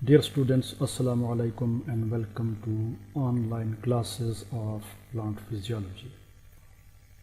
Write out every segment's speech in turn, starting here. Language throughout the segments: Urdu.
Dear students, Assalamu alaikum and welcome to online classes of plant physiology.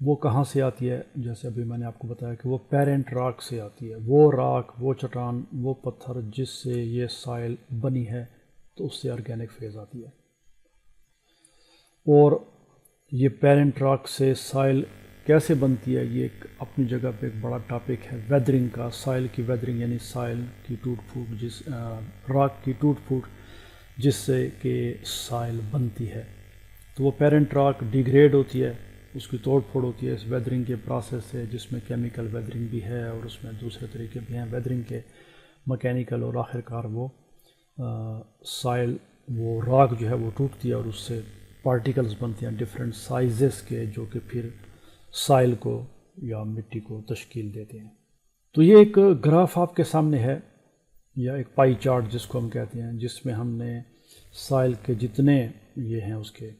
وہ کہاں سے آتی ہے؟ جیسے ابھی میں نے آپ کو بتایا کہ وہ پیرنٹ راک سے آتی ہے، وہ راک، وہ چٹان، وہ پتھر جس سے یہ سائل بنی ہے، تو اس سے آرگینک فیز آتی ہے۔ اور یہ پیرنٹ راک سے سائل کیسے بنتی ہے، یہ ایک اپنی جگہ پہ ایک بڑا ٹاپک ہے ویدرنگ کا، سائل کی ویدرنگ، یعنی سائل کی ٹوٹ پھوٹ، راک کی ٹوٹ پھوٹ جس سے کہ سائل بنتی ہے۔ تو وہ پیرنٹ راک ڈیگریڈ ہوتی ہے، اس کی توڑ پھوڑ ہوتی ہے اس ویدرنگ کے پروسیس سے، جس میں کیمیکل ویدرنگ بھی ہے اور اس میں دوسرے طریقے بھی ہیں ویدرنگ کے، مکینیکل، اور آخر کار وہ سائل، وہ راک جو ہے وہ ٹوٹتی ہے اور اس سے پارٹیکلز بنتے ہیں ڈفرینٹ سائزز کے، جو کہ پھر سائل کو یا مٹی کو تشکیل دیتے ہیں۔ تو یہ ایک گراف آپ کے سامنے ہے، یا ایک پائی چارٹ جس کو ہم کہتے ہیں، جس میں ہم نے سائل کے جتنے یہ ہیں اس کے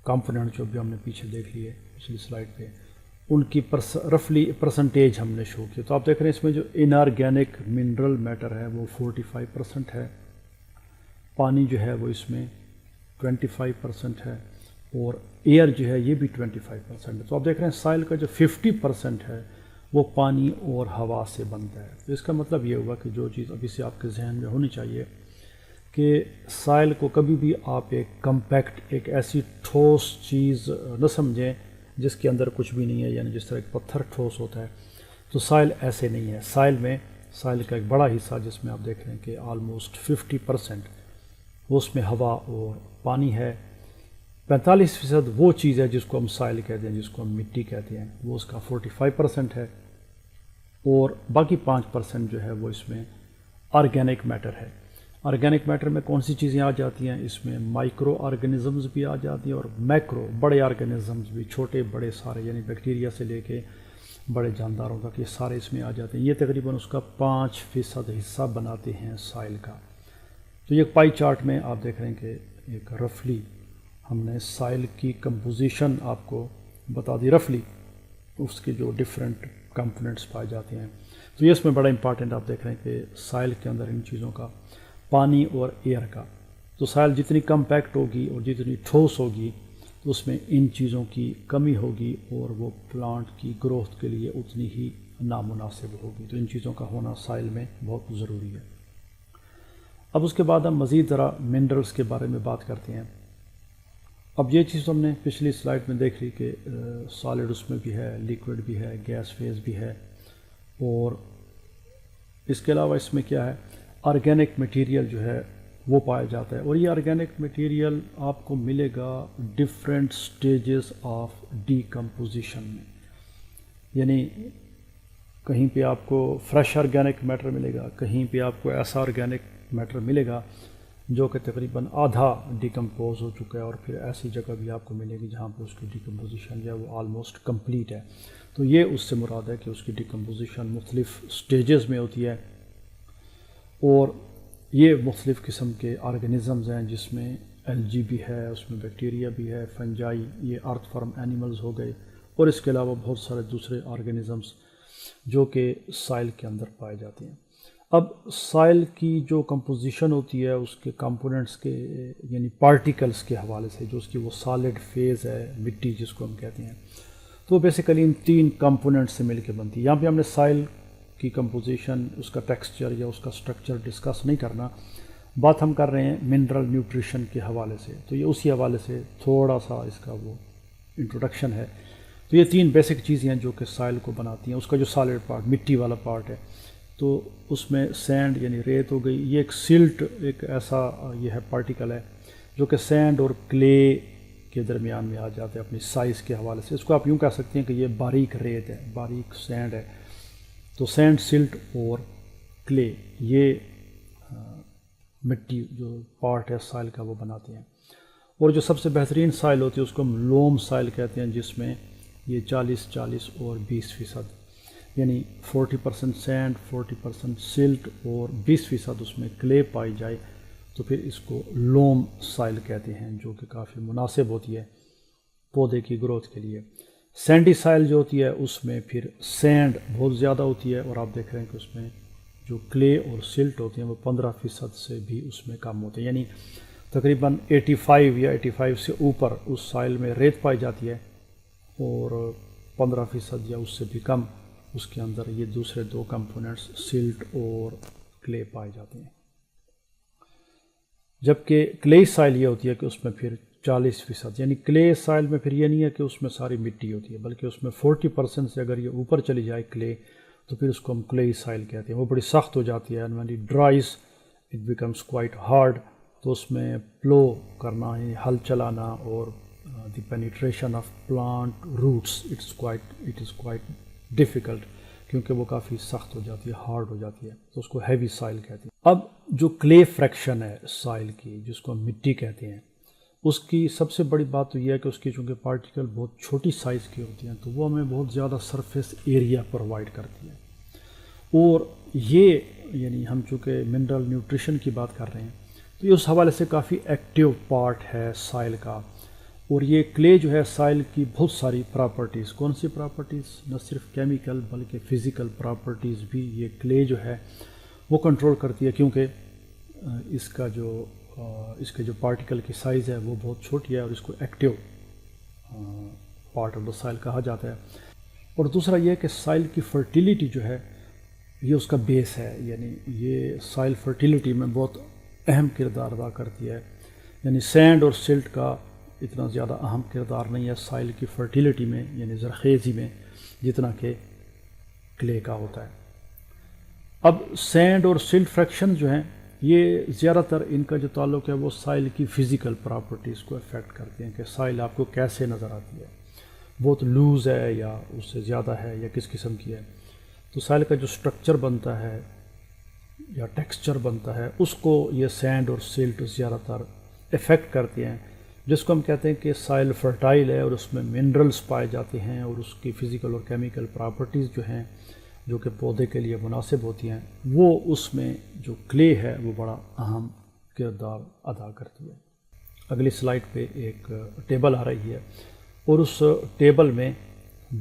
کمپوننٹ جو بھی ہم نے پیچھے دیکھ لیے پچھلی سلائڈ پہ، ان کی رفلی پرسنٹیج ہم نے شو کی۔ تو آپ دیکھ رہے ہیں اس میں جو انآرگینک منرل میٹر ہے وہ 45% ہے، پانی جو ہے وہ اس میں 25% ہے، اور ایئر جو ہے یہ بھی 25% ہے۔ تو آپ دیکھ رہے ہیں سائل کا جو 50% ہے وہ پانی اور ہوا سے بنتا ہے۔ تو اس کا مطلب یہ ہوا کہ جو چیز ابھی سے آپ کے ذہن میں ہونی چاہیے کہ سائل کو کبھی بھی آپ ایک کمپیکٹ، ایک ایسی ٹھوس چیز نہ سمجھیں جس کے اندر کچھ بھی نہیں ہے، یعنی جس طرح ایک پتھر ٹھوس ہوتا ہے، تو سائل ایسے نہیں ہے۔ سائل کا ایک بڑا حصہ جس میں آپ دیکھ رہے ہیں کہ آلموسٹ 50% اس میں ہوا اور پانی ہے، 45% وہ چیز ہے جس کو ہم سائل کہتے ہیں، جس کو ہم مٹی کہتے ہیں، وہ اس کا 45% ہے، اور باقی 5% جو ہے وہ اس میں آرگینک میٹر ہے۔ آرگینک میٹر میں کون سی چیزیں آ جاتی ہیں؟ اس میں مائکرو آرگنزمز بھی آ جاتی ہیں اور میکرو، بڑے آرگنزمز بھی، چھوٹے بڑے سارے، یعنی بیکٹیریا سے لے کے بڑے جانداروں تک، یہ سارے اس میں آ جاتے ہیں۔ یہ تقریباً اس کا 5% حصہ بناتے ہیں سائل کا۔ تو یہ پائی چارٹ میں آپ دیکھ رہے ہیں کہ ایک رفلی ہم نے سائل کی کمپوزیشن آپ کو بتا دی، رفلی اس کے جو ڈفرینٹ کمپوننٹس پائے جاتے ہیں۔ تو یہ اس میں بڑا امپارٹنٹ آپ دیکھ رہے ہیں کہ سائل کے اندر ان چیزوں کا، پانی اور ایئر کا، تو سائل جتنی کمپیکٹ ہوگی اور جتنی ٹھوس ہوگی تو اس میں ان چیزوں کی کمی ہوگی اور وہ پلانٹ کی گروتھ کے لیے اتنی ہی نامناسب ہوگی۔ تو ان چیزوں کا ہونا سائل میں بہت ضروری ہے۔ اب اس کے بعد ہم مزید ذرا منرلز کے بارے میں بات کرتے ہیں۔ اب یہ چیز ہم نے پچھلی سلائڈ میں دیکھ لی کہ سالڈ اس میں بھی ہے، لیکوڈ بھی ہے، گیس فیز بھی ہے، اور اس کے علاوہ اس میں کیا ہے، آرگینک مٹیریل جو ہے وہ پایا جاتا ہے، اور یہ آرگینک مٹیریل آپ کو ملے گا ڈفرینٹ سٹیجز آف ڈیکمپوزیشن میں، یعنی کہیں پہ آپ کو فریش آرگینک میٹر ملے گا، کہیں پہ آپ کو ایسا آرگینک میٹر ملے گا جو کہ تقریباً آدھا ڈیکمپوز ہو چکا ہے، اور پھر ایسی جگہ بھی آپ کو ملے گی جہاں پہ اس کی ڈیکمپوزیشن جو ہے وہ آلموسٹ کمپلیٹ ہے۔ تو یہ اس سے مراد ہے کہ اس کی ڈیکمپوزیشن مختلف سٹیجز میں ہوتی ہے، اور یہ مختلف قسم کے آرگنزمز ہیں جس میں الجی بھی ہے، اس میں بیکٹیریا بھی ہے، فنجائی، یہ ارتھ فارم اینیملز ہو گئے، اور اس کے علاوہ بہت سارے دوسرے آرگنزمز جو کہ سائل کے اندر پائے جاتے ہیں۔ اب سائل کی جو کمپوزیشن ہوتی ہے اس کے کمپوننٹس کے، یعنی پارٹیکلز کے حوالے سے، جو اس کی وہ سالڈ فیز ہے، مٹی جس کو ہم کہتے ہیں، تو بیسیکلی ان 3 کمپوننٹ سے مل کے بنتی ہے۔ یہاں پہ ہم نے سائل کی کمپوزیشن، اس کا ٹیکسچر یا اس کا سٹرکچر ڈسکس نہیں کرنا، بات ہم کر رہے ہیں منرل نیوٹریشن کے حوالے سے، تو یہ اسی حوالے سے تھوڑا سا اس کا وہ انٹروڈکشن ہے۔ تو یہ 3 بیسک چیزیں ہیں جو کہ سائل کو بناتی ہیں۔ اس کا جو سالڈ پارٹ، مٹی والا پارٹ ہے، تو اس میں سینڈ یعنی ریت ہو گئی، یہ ایک سلٹ، ایک ایسا یہ ہے پارٹیکل ہے جو کہ سینڈ اور کلے کے درمیان میں آ جاتے ہیں اپنی سائز کے حوالے سے۔ اس کو آپ یوں کہہ سکتے ہیں کہ یہ باریک ریت ہے، باریک سینڈ ہے۔ تو سینڈ، سلٹ اور کلے، یہ مٹی جو پارٹ ہے سائل کا وہ بناتے ہیں۔ اور جو سب سے بہترین سائل ہوتی ہے اس کو ہم لوم سائل کہتے ہیں، جس میں یہ 40 اور 20%، یعنی 40% سینڈ، 40% سلٹ اور 20% اس میں کلے پائی جائے تو پھر اس کو لوم سائل کہتے ہیں، جو کہ کافی مناسب ہوتی ہے پودے کی گروتھ کے لیے۔ سینڈی سائل جو ہوتی ہے اس میں پھر سینڈ بہت زیادہ ہوتی ہے، اور آپ دیکھ رہے ہیں کہ اس میں جو کلے اور سلٹ ہوتے ہیں وہ 15% سے بھی اس میں کم ہوتے ہیں، یعنی تقریباً 85 یا 85 سے اوپر اس سائل میں ریت پائی جاتی ہے، اور 15% یا اس سے بھی کم اس کے اندر یہ دوسرے دو کمپوننٹس سلٹ اور کلے پائے جاتے ہیں. جبکہ کلے سائل یہ ہوتی ہے کہ اس میں پھر 40%، یعنی کلے سائل میں پھر یہ نہیں ہے کہ اس میں ساری مٹی ہوتی ہے، بلکہ اس میں 40% سے اگر یہ اوپر چلی جائے کلے تو پھر اس کو ہم کلے سائل کہتے ہیں. وہ بڑی سخت ہو جاتی ہے، when it dries it becomes quite hard. تو اس میں پلو کرنا، یعنی ہل چلانا، اور the penetration of plant roots it is quite difficult، کیونکہ وہ کافی سخت ہو جاتی ہے، ہارڈ ہو جاتی ہے، تو اس کو ہیوی سائل کہتے ہیں. اب جو کلے فریکشن ہے سائل کی، جس کو ہم مٹی کہتے ہیں، اس کی سب سے بڑی بات تو یہ ہے کہ اس کی چونکہ پارٹیکل بہت چھوٹی سائز کی ہوتی ہیں تو وہ ہمیں بہت زیادہ سرفیس ایریا پرووائڈ کرتی ہے. اور یہ یعنی ہم چونکہ منرل نیوٹریشن کی بات کر رہے ہیں تو یہ اس حوالے سے کافی ایکٹیو پارٹ ہے سائل کا. اور یہ کلے جو ہے سائل کی بہت ساری پراپرٹیز، کون سی پراپرٹیز؟ نہ صرف کیمیکل بلکہ فزیکل پراپرٹیز بھی یہ کلے جو ہے وہ کنٹرول کرتی ہے، کیونکہ اس کے جو پارٹیکل کی سائز ہے وہ بہت چھوٹی ہے اور اس کو ایکٹیو پارٹ آف دا سائل کہا جاتا ہے. اور دوسرا یہ کہ سائل کی فرٹیلیٹی جو ہے یہ اس کا بیس ہے، یعنی یہ سائل فرٹیلیٹی میں بہت اہم کردار ادا کرتی ہے. یعنی سینڈ اور سلٹ کا اتنا زیادہ اہم کردار نہیں ہے سائل کی فرٹیلیٹی میں، یعنی زرخیزی میں، جتنا کہ کلے کا ہوتا ہے. اب سینڈ اور سلٹ فریکشن جو ہیں یہ زیادہ تر ان کا جو تعلق ہے وہ سائل کی فزیکل پراپرٹیز کو افیکٹ کرتے ہیں کہ سائل آپ کو کیسے نظر آتی ہے، بہت لوز ہے یا اس سے زیادہ ہے یا کس قسم کی ہے. تو سائل کا جو سٹرکچر بنتا ہے یا ٹیکسچر بنتا ہے اس کو یہ سینڈ اور سلٹ زیادہ تر افیکٹ کرتے ہیں، جس کو ہم کہتے ہیں کہ سائل فرٹائل ہے اور اس میں منرلز پائے جاتے ہیں اور اس کی فزیکل اور کیمیکل پراپرٹیز جو ہیں جو کہ پودے کے لیے مناسب ہوتی ہیں وہ اس میں جو کلے ہے وہ بڑا اہم کردار ادا کرتی ہے. اگلی سلائڈ پہ ایک ٹیبل آ رہی ہے اور اس ٹیبل میں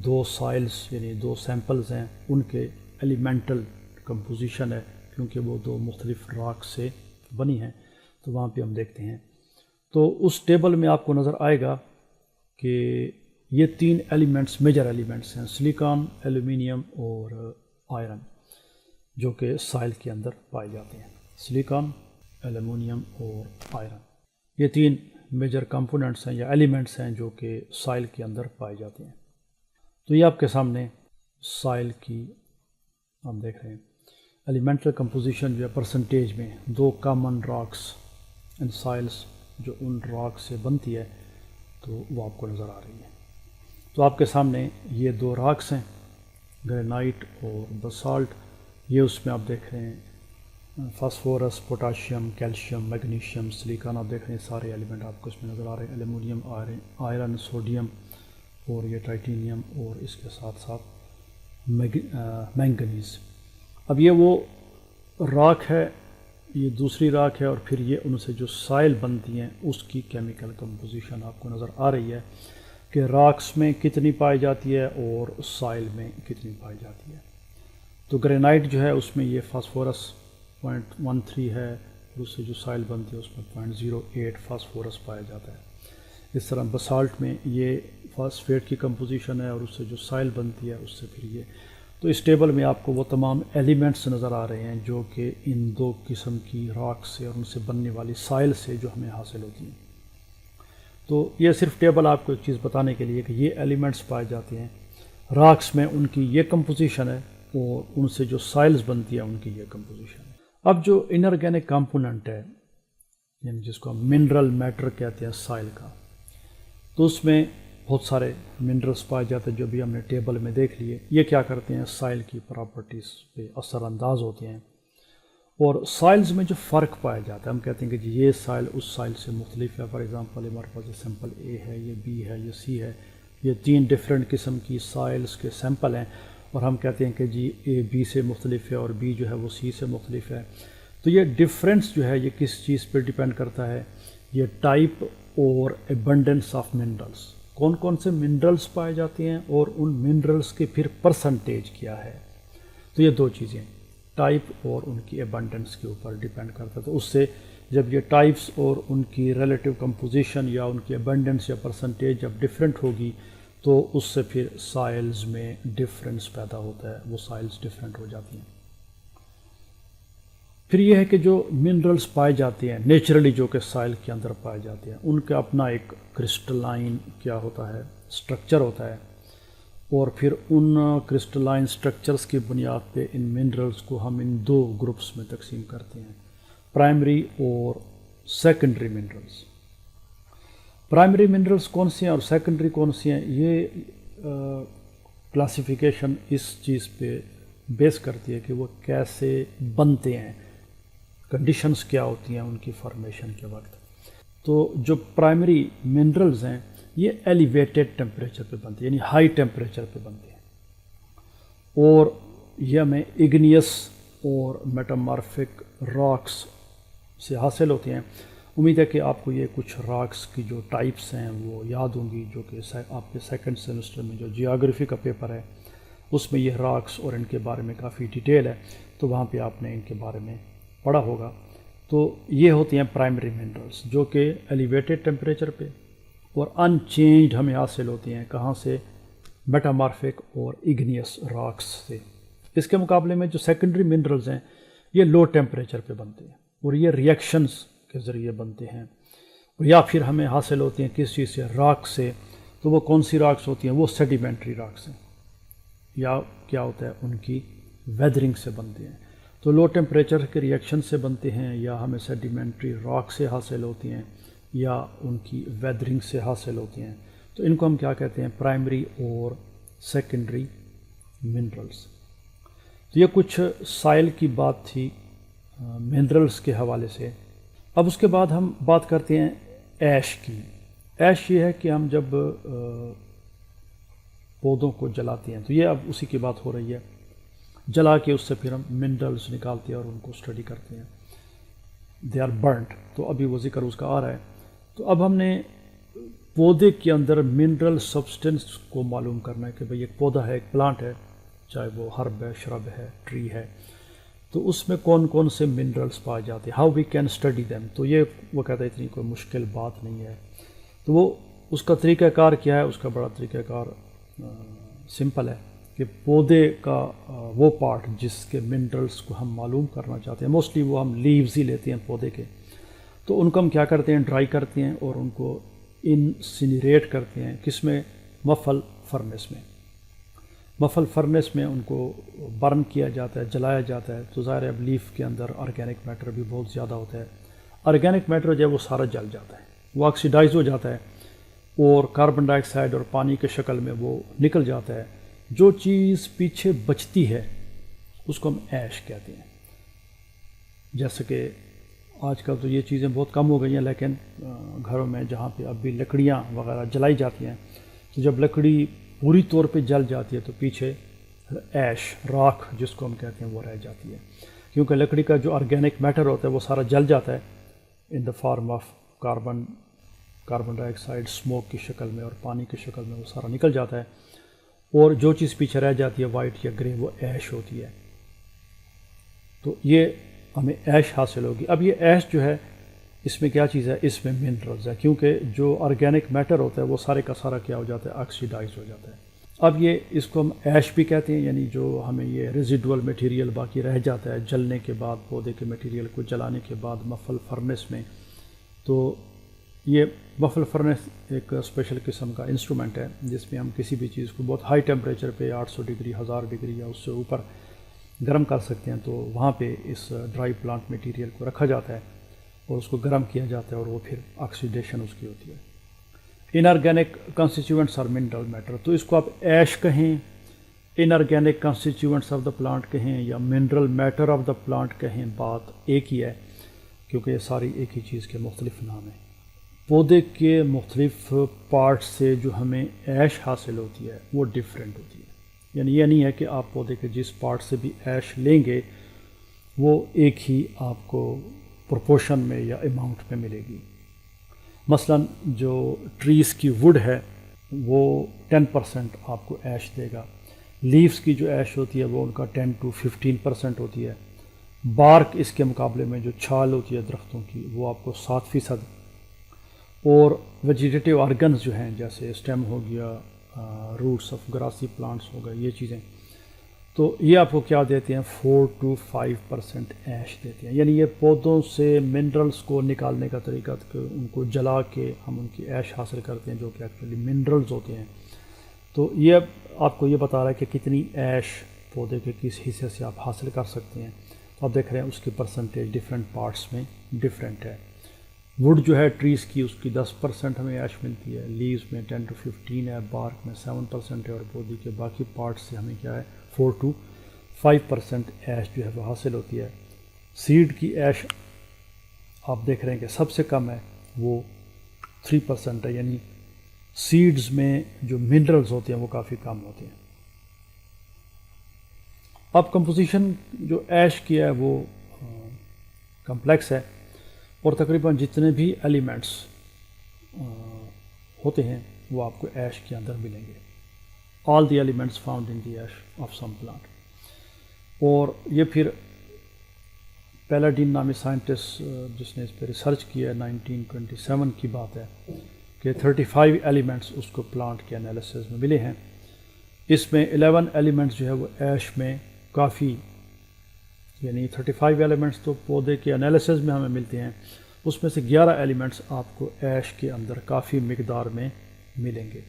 دو سائلز یعنی دو سیمپلز ہیں، ان کے ایلیمنٹل کمپوزیشن ہے کیونکہ وہ دو مختلف راک سے بنی ہیں. تو وہاں پہ ہم دیکھتے ہیں تو اس ٹیبل میں آپ کو نظر آئے گا کہ یہ تین ایلیمنٹس میجر ایلیمنٹس ہیں، سلیکان، ایلومینیم اور آئرن، جو کہ سائل کے اندر پائے جاتے ہیں. سلیکان، ایلومینیم اور آئرن، یہ تین میجر کمپوننٹس ہیں یا ایلیمنٹس ہیں جو کہ سائل کے اندر پائے جاتے ہیں. تو یہ آپ کے سامنے سائل کی ہم دیکھ رہے ہیں ایلیمنٹل کمپوزیشن جو ہے پرسنٹیج میں، دو کامن راکس اینڈ سائلس جو ان راک سے بنتی ہے تو وہ آپ کو نظر آ رہی ہے. تو آپ کے سامنے یہ دو راکس ہیں، گرینائٹ اور بسالٹ. یہ اس میں آپ دیکھ رہے ہیں phosphorus, potassium, calcium, magnesium, silicon, آپ دیکھ رہے ہیں سارے ایلیمنٹ آپ کو اس میں نظر آ رہے ہیں. ایلومینیم، آئرن، سوڈیم اور یہ ٹائٹینیم اور اس کے ساتھ ساتھ مینگنیز. اب یہ وہ راک ہے، یہ دوسری راک ہے، اور پھر یہ ان سے جو سائل بنتی ہیں اس کی کیمیکل کمپوزیشن آپ کو نظر آ رہی ہے کہ راکس میں کتنی پائی جاتی ہے اور سائل میں کتنی پائی جاتی ہے. تو گرینائٹ جو ہے اس میں یہ فاسفورس 0.13 ہے اور اس سے جو سائل بنتی ہے اس میں 0.08 فاسفورس پایا جاتا ہے. اس طرح بسالٹ میں یہ فاسفیٹ کی کمپوزیشن ہے اور اس سے جو سائل بنتی ہے اس سے پھر یہ. تو اس ٹیبل میں آپ کو وہ تمام ایلیمنٹس نظر آ رہے ہیں جو کہ ان دو قسم کی راک سے اور ان سے بننے والی سائل سے جو ہمیں حاصل ہوتی ہیں. تو یہ صرف ٹیبل آپ کو ایک چیز بتانے کے لیے کہ یہ ایلیمنٹس پائے جاتے ہیں راکس میں، ان کی یہ کمپوزیشن ہے اور ان سے جو سائلز بنتی ہے ان کی یہ کمپوزیشن ہے. اب جو انارگینک کمپوننٹ ہے یعنی جس کو ہم منرل میٹر کہتے ہیں سائل کا، تو اس میں بہت سارے منرلس پائے جاتے ہیں جو بھی ہم نے ٹیبل میں دیکھ لیے. یہ کیا کرتے ہیں؟ سائل کی پراپرٹیز پہ اثر انداز ہوتے ہیں. اور سائلز میں جو فرق پایا جاتا ہے، ہم کہتے ہیں کہ جی یہ سائل اس سائل سے مختلف ہے. فار ایگزامپل ہمارے پاس یہ سیمپل اے ہے، یہ بی ہے، یہ سی ہے. یہ تین ڈفرینٹ قسم کی سائلز کے سیمپل ہیں اور ہم کہتے ہیں کہ جی اے بی سے مختلف ہے اور بی جو ہے وہ سی سے مختلف ہے. تو یہ ڈفرینس جو ہے یہ کس چیز پہ ڈیپینڈ کرتا ہے؟ یہ ٹائپ اور ایبنڈنس آف منرلس، کون کون سے منرلس پائے جاتے ہیں اور ان منرلس کے پھر پرسنٹیج کیا ہے. تو یہ دو چیزیں ٹائپ اور ان کی ایبنڈنس کے اوپر ڈیپینڈ کرتا ہے. تو اس سے جب یہ ٹائپس اور ان کی ریلیٹیو کمپوزیشن یا ان کی ایبنڈنس یا پرسنٹیج جب ڈفرینٹ ہوگی تو اس سے پھر سائلز میں ڈفرینس پیدا ہوتا ہے، وہ سائلز ڈفرینٹ ہو جاتی ہیں۔ پھر یہ ہے کہ جو منرلز پائے جاتے ہیں نیچرلی جو کہ سائل کے اندر پائے جاتے ہیں، ان کا اپنا ایک کرسٹلائن کیا ہوتا ہے، اسٹرکچر ہوتا ہے، اور پھر ان کرسٹلائن اسٹرکچرز کی بنیاد پہ ان منرلز کو ہم ان دو گروپس میں تقسیم کرتے ہیں، پرائمری اور سیکنڈری منرلز۔ پرائمری منرلز کون سے ہیں اور سیکنڈری کون سے ہیں، یہ کلاسیفیکیشن اس چیز پہ بیس کرتی ہے کہ وہ کیسے بنتے ہیں، کنڈیشنز کیا ہوتی ہیں ان کی فارمیشن کے وقت۔ تو جو پرائمری منرلز ہیں یہ ایلیویٹڈ ٹیمپریچر پہ بنتے ہیں، یعنی ہائی ٹیمپریچر پہ بنتے ہیں، اور یہ ہمیں اگنیس اور میٹامارفک راکس سے حاصل ہوتے ہیں۔ امید ہے کہ آپ کو یہ کچھ راکس کی جو ٹائپس ہیں وہ یاد ہوں گی، جو کہ آپ کے سیکنڈ سیمسٹر میں جو جیوگرافی کا پیپر ہے اس میں یہ راکس اور ان کے بارے میں کافی ڈیٹیل ہے، تو وہاں پہ آپ نے ان کے بارے میں پڑھا ہوگا۔ تو یہ ہوتی ہیں پرائمری منرلز جو کہ ایلیویٹڈ ٹیمپریچر پہ اور ان چینجڈ ہمیں حاصل ہوتی ہیں، کہاں سے؟ میٹامارفک اور اگنیس راکس سے۔ اس کے مقابلے میں جو سیکنڈری منرلز ہیں یہ لو ٹیمپریچر پہ بنتے ہیں اور یہ ریئیکشنز کے ذریعے بنتے ہیں، یا پھر ہمیں حاصل ہوتی ہیں کس چیز سے؟ راک سے۔ تو وہ کون سی راکس ہوتی ہیں؟ وہ سیڈیمنٹری راکس ہیں، یا کیا ہوتا ہے ان کی ویدرنگ سے بنتے ہیں۔ تو لو ٹیمپریچر کے ریئیکشن سے بنتے ہیں، یا ہمیں سیڈیمنٹری راک سے حاصل ہوتی ہیں، یا ان کی ویدرنگ سے حاصل ہوتی ہیں۔ تو ان کو ہم کیا کہتے ہیں؟ پرائمری اور سیکنڈری منرلز۔ تو یہ کچھ سائل کی بات تھی منرلز کے حوالے سے۔ اب اس کے بعد ہم بات کرتے ہیں ایش کی۔ ایش یہ ہے کہ ہم جب پودوں کو جلاتے ہیں، تو یہ اب اسی کی بات ہو رہی ہے، جلا کے اس سے پھر ہم منرلز نکالتے ہیں اور ان کو اسٹڈی کرتے ہیں، دے آر برنٹ۔ تو ابھی وہ ذکر اس کا آ رہا ہے۔ تو اب ہم نے پودے کے اندر منرل سبسٹنس کو معلوم کرنا ہے کہ بھئی ایک پودا ہے، ایک پلانٹ ہے، چاہے وہ ہرب ہے، شرب ہے، ٹری ہے، تو اس میں کون کون سے منرلز پائے جاتے ہیں، how we can study them. تو یہ وہ کہتا ہے اتنی کوئی مشکل بات نہیں ہے۔ تو وہ اس کا طریقہ کار کیا ہے؟ اس کا بڑا طریقہ کار سمپل ہے کہ پودے کا وہ پارٹ جس کے منرلز کو ہم معلوم کرنا چاہتے ہیں، موسٹلی وہ ہم لیوز ہی لیتے ہیں پودے کے، تو ان کو ہم کیا کرتے ہیں؟ ڈرائی کرتے ہیں اور ان کو انسینیریٹ کرتے ہیں، کس میں؟ مفل فرنس میں۔ مفل فرنس میں ان کو برن کیا جاتا ہے، جلایا جاتا ہے، تو ظاہر ہے اب لیف کے اندر آرگینک میٹر بھی بہت زیادہ ہوتا ہے، آرگینک میٹر جو ہے وہ سارا جل جاتا ہے، وہ آکسیڈائز ہو جاتا ہے، اور کاربن ڈائی آکسائڈ اور پانی کے شکل میں وہ نکل جاتا ہے۔ جو چیز پیچھے بچتی ہے اس کو ہم ایش کہتے ہیں۔ جیسے کہ آج کل تو یہ چیزیں بہت کم ہو گئی ہیں، لیکن گھروں میں جہاں پہ اب بھی لکڑیاں وغیرہ جلائی جاتی ہیں، تو جب لکڑی پوری طور پہ جل جاتی ہے تو پیچھے ایش، راکھ جس کو ہم کہتے ہیں، وہ رہ جاتی ہے، کیونکہ لکڑی کا جو آرگینک میٹر ہوتا ہے وہ سارا جل جاتا ہے in the form of carbon dioxide, smoke کی شکل میں اور پانی کی شکل میں، وہ سارا نکل جاتا ہے، اور جو چیز پیچھے رہ جاتی ہے وائٹ یا گرے، وہ ایش ہوتی ہے۔ تو یہ ہمیں ایش حاصل ہوگی۔ اب یہ ایش جو ہے اس میں کیا چیز ہے؟ اس میں منرلز ہے، کیونکہ جو آرگینک میٹر ہوتا ہے وہ سارے کا سارا کیا ہو جاتا ہے؟ آکسیڈائز ہو جاتا ہے۔ اب یہ اس کو ہم ایش بھی کہتے ہیں، یعنی جو ہمیں یہ ریزیڈول میٹیریل باقی رہ جاتا ہے جلنے کے بعد، پودے کے میٹیریل کو جلانے کے بعد مفل فرنس میں۔ تو یہ مفل فرنس ایک اسپیشل قسم کا انسٹرومنٹ ہے جس میں ہم کسی بھی چیز کو بہت ہائی ٹیمپریچر پہ 800 ڈگری، 1000 ڈگری یا اس سے اوپر گرم کر سکتے ہیں، تو وہاں پہ اس ڈرائی پلانٹ میٹیریل کو رکھا جاتا ہے اور اس کو گرم کیا جاتا ہے، اور وہ پھر آکسیڈیشن اس کی ہوتی ہے۔ Inorganic constituents are mineral matter, تو اس کو آپ ایش کہیں، inorganic constituents of the plant کہیں، یا mineral matter of the plant کہیں، بات ایک ہی ہے، کیونکہ یہ ساری ایک ہی چیز کے مختلف نام ہیں۔ پودے کے مختلف پارٹ سے جو ہمیں ایش حاصل ہوتی ہے وہ ڈیفرنٹ ہوتی ہے، یعنی یہ نہیں ہے کہ آپ پودے کے جس پارٹ سے بھی ایش لیں گے وہ ایک ہی آپ کو پروپورشن میں یا اماؤنٹ میں ملے گی۔ مثلا جو ٹریز کی وڈ ہے وہ 10% آپ کو ایش دے گا، لیوز کی جو ایش ہوتی ہے وہ ان کا 10 to 15% ہوتی ہے، بارک اس کے مقابلے میں جو چھال ہوتی ہے درختوں کی وہ آپ کو 7%، اور ویجیٹیو آرگنز جو ہیں جیسے اسٹیم ہو گیا، روٹس آف گراسی پلانٹس ہو گئے، یہ چیزیں، تو یہ آپ کو کیا دیتے ہیں 4 to 5% ایش دیتے ہیں. یعنی یہ پودوں سے منرلز کو نکالنے کا طریقہ کہ ان کو جلا کے ہم ان کی ایش حاصل کرتے ہیں جو کہ ایکچولی منرلز ہوتے ہیں. تو یہ آپ کو یہ بتا رہا ہے کہ کتنی ایش پودے کے کس حصے سے آپ حاصل کر سکتے ہیں. تو آپ دیکھ رہے ہیں اس کی پرسنٹیج ڈفرینٹ پارٹس میں ڈفرینٹ ہے. ووڈ جو ہے ٹریز کی اس کی 10% ہمیں ایش ملتی ہے، لیوز میں 10 to 15 ہے، بارک میں 7% ہے، اور پودے کے باقی پارٹس سے ہمیں کیا ہے 4 to 5% ایش جو ہے وہ حاصل ہوتی ہے. سیڈ کی ایش آپ دیکھ رہے ہیں کہ سب سے کم ہے، وہ 3% ہے. یعنی سیڈز میں جو منرلز ہوتے ہیں وہ کافی کم ہوتے ہیں. اب کمپوزیشن جو ایش کی ہے وہ کمپلیکس ہے، اور تقریباً جتنے بھی ایلیمنٹس ہوتے ہیں وہ آپ کو ایش کے اندر ملیں گے. All the elements found in the ash of some plant. اور یہ پھر پیلاڈین نامی سائنٹسٹ جس نے اس پہ ریسرچ کیا ہے 1927 کی بات ہے کہ 35 ایلیمنٹس اس کو پلانٹ کے انالیسز میں ملے ہیں. اس میں 11 ایلیمنٹس جو ہے وہ ایش میں کافی، یعنی 35 ایلیمنٹس تو پودے کے انالیسز میں ہمیں ملتے ہیں، اس میں سے 11 ایلیمنٹس آپ کو ایش کے اندر کافی مقدار میں ملیں گے.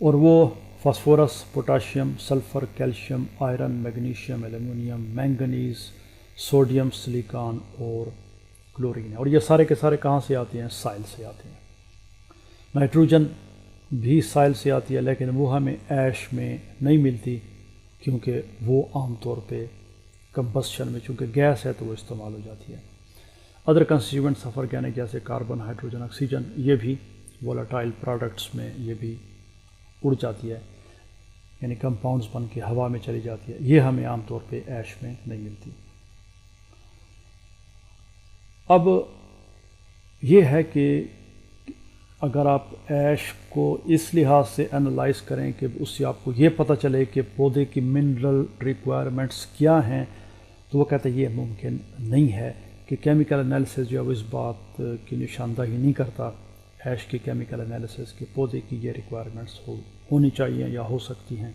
اور وہ phosphorus, potassium, sulphur, calcium, iron, magnesium, aluminium, manganese, sodium, silicon اور کلورین ہے. اور یہ سارے کے سارے کہاں سے آتے ہیں؟ سائل سے آتے ہیں. نائٹروجن بھی سائل سے آتی ہے، لیکن وہ ہمیں ایش میں نہیں ملتی کیونکہ وہ عام طور پہ کمبسشن میں چونکہ گیس ہے تو وہ استعمال ہو جاتی ہے. ادر کنسٹیٹیوئنٹ سفر آرگینک جیسے کاربن، ہائیڈروجن، آکسیجن، یہ بھی وولاٹائل پروڈکٹس میں یہ بھی اڑ جاتی ہے، یعنی کمپاؤنڈز بن کے ہوا میں چلی جاتی ہے. یہ ہمیں عام طور پہ ایش میں نہیں ملتی. اب یہ ہے کہ اگر آپ ایش کو اس لحاظ سے انالائز کریں کہ اس سے آپ کو یہ پتہ چلے کہ پودے کی منرل ریکوائرمنٹس کیا ہیں، تو وہ کہتے ہیں یہ ممکن نہیں ہے کہ کیمیکل انالیسز جو ہے وہ اس بات کی نشاندہی نہیں کرتا، ایش کی کیمیکل انالیسز کے پودے کی یہ ریکوائرمنٹس ہونی چاہیے یا ہو سکتی ہیں.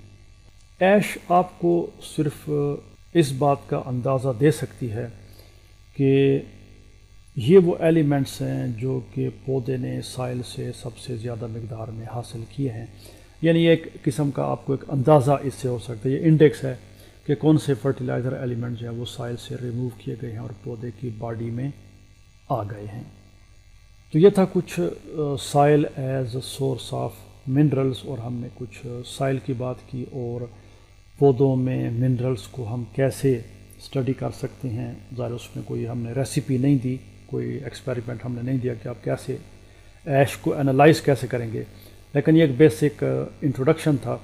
ایش آپ کو صرف اس بات کا اندازہ دے سکتی ہے کہ یہ وہ ایلیمنٹس ہیں جو کہ پودے نے سائل سے سب سے زیادہ مقدار میں حاصل کیے ہیں. یعنی ایک قسم کا آپ کو ایک اندازہ اس سے ہو سکتا ہے. یہ انڈیکس ہے کہ کون سے فرٹیلائزر ایلیمنٹ جو ہیں وہ سائل سے ریموو کیے گئے ہیں اور پودے کی باڈی میں آ گئے ہیں. تو یہ تھا کچھ سائل ایز سورس آف منرلز، اور ہم نے کچھ سائل کی بات کی اور پودوں میں منرلز کو ہم کیسے اسٹڈی کر سکتے ہیں. ظاہر اس میں کوئی ہم نے ریسیپی نہیں دی، کوئی ایکسپیریمنٹ ہم نے نہیں دیا کہ آپ کیسے ایش کو انالائز کیسے کریں گے، لیکن یہ ایک بیسک انٹروڈکشن تھا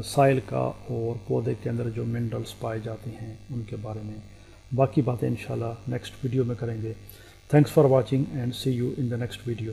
سائل کا اور پودے کے اندر جو منرلز پائے جاتے ہیں ان کے بارے میں. باقی باتیں انشاءاللہ نیکسٹ ویڈیو میں کریں گے. Thanks for watching and see you in the next video.